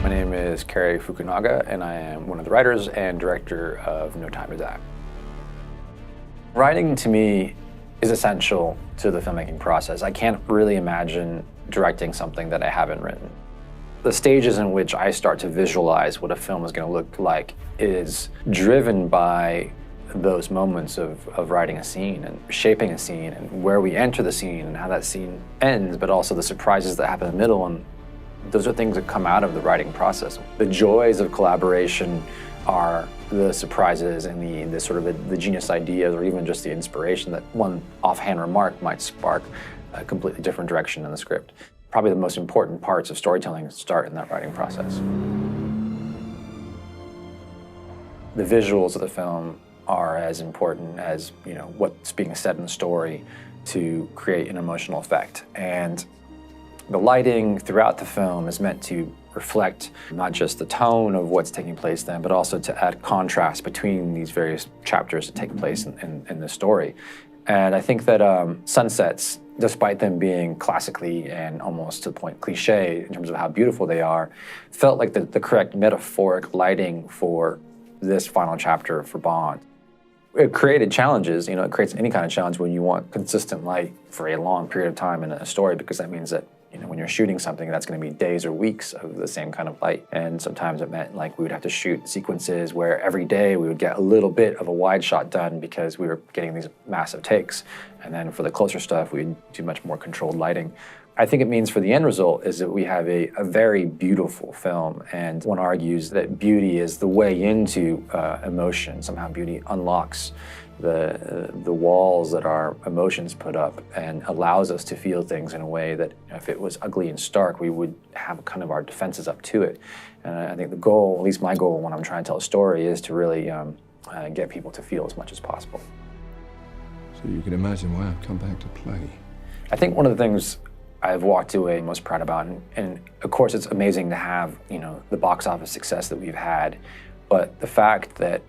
My name is Cary Fukunaga, and I am one of the writers and director of No Time to Die. Writing, to me, is essential to the filmmaking process. I can't really imagine directing something that I haven't written. The stages in which I start to visualize what a film is going to look like is driven by those moments of writing a scene and shaping a scene and where we enter the scene and how that scene ends, but also the surprises that happen in the middle. And those are things that come out of the writing process. The joys of collaboration are the surprises and the sort of the genius ideas, or even just the inspiration that one offhand remark might spark a completely different direction in the script. Probably the most important parts of storytelling start in that writing process. The visuals of the film are as important as, what's being said in the story to create an emotional effect. And the lighting throughout the film is meant to reflect not just the tone of what's taking place then, but also to add contrast between these various chapters that take place in the story. And I think that sunsets, despite them being classically and almost to the point cliche in terms of how beautiful they are, felt like the correct metaphoric lighting for this final chapter for Bond. It created challenges, it creates any kind of challenge when you want consistent light for a long period of time in a story, because that means that when you're shooting something, that's going to be days or weeks of the same kind of light. And sometimes it meant like we would have to shoot sequences where every day we would get a little bit of a wide shot done because we were getting these massive takes. And then for the closer stuff, we'd do much more controlled lighting. I think it means for the end result is that we have a very beautiful film, and one argues that beauty is the way into emotion. Somehow beauty unlocks the walls that our emotions put up and allows us to feel things in a way that if it was ugly and stark, we would have kind of our defenses up to it. And I think the goal, at least my goal when I'm trying to tell a story, is to really get people to feel as much as possible. So you can imagine why I've come back to play. I think one of the things I've walked away most proud about, and of course it's amazing to have, the box office success that we've had, but the fact that,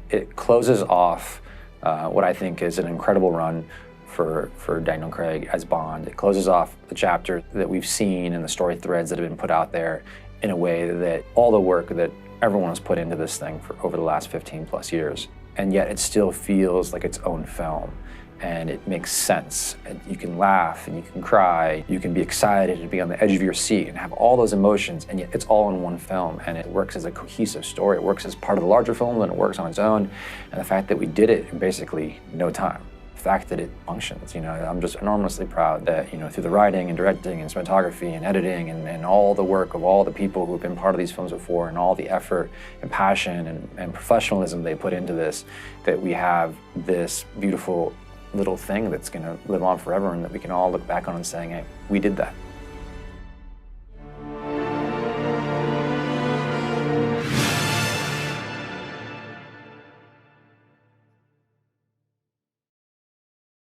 it closes off what I think is an incredible run for Daniel Craig as Bond. It closes off the chapter that we've seen and the story threads that have been put out there in a way that all the work that everyone has put into this thing for over the last 15 plus years, and yet it still feels like its own film. And it makes sense. And you can laugh and you can cry, you can be excited and be on the edge of your seat and have all those emotions, and yet it's all in one film, and it works as a cohesive story. It works as part of the larger film, and it works on its own. And the fact that we did it in basically no time, the fact that it functions, I'm just enormously proud that, through the writing and directing and cinematography and editing and all the work of all the people who've been part of these films before, and all the effort and passion and professionalism they put into this, that we have this beautiful little thing that's going to live on forever, and that we can all look back on and saying, hey, we did that.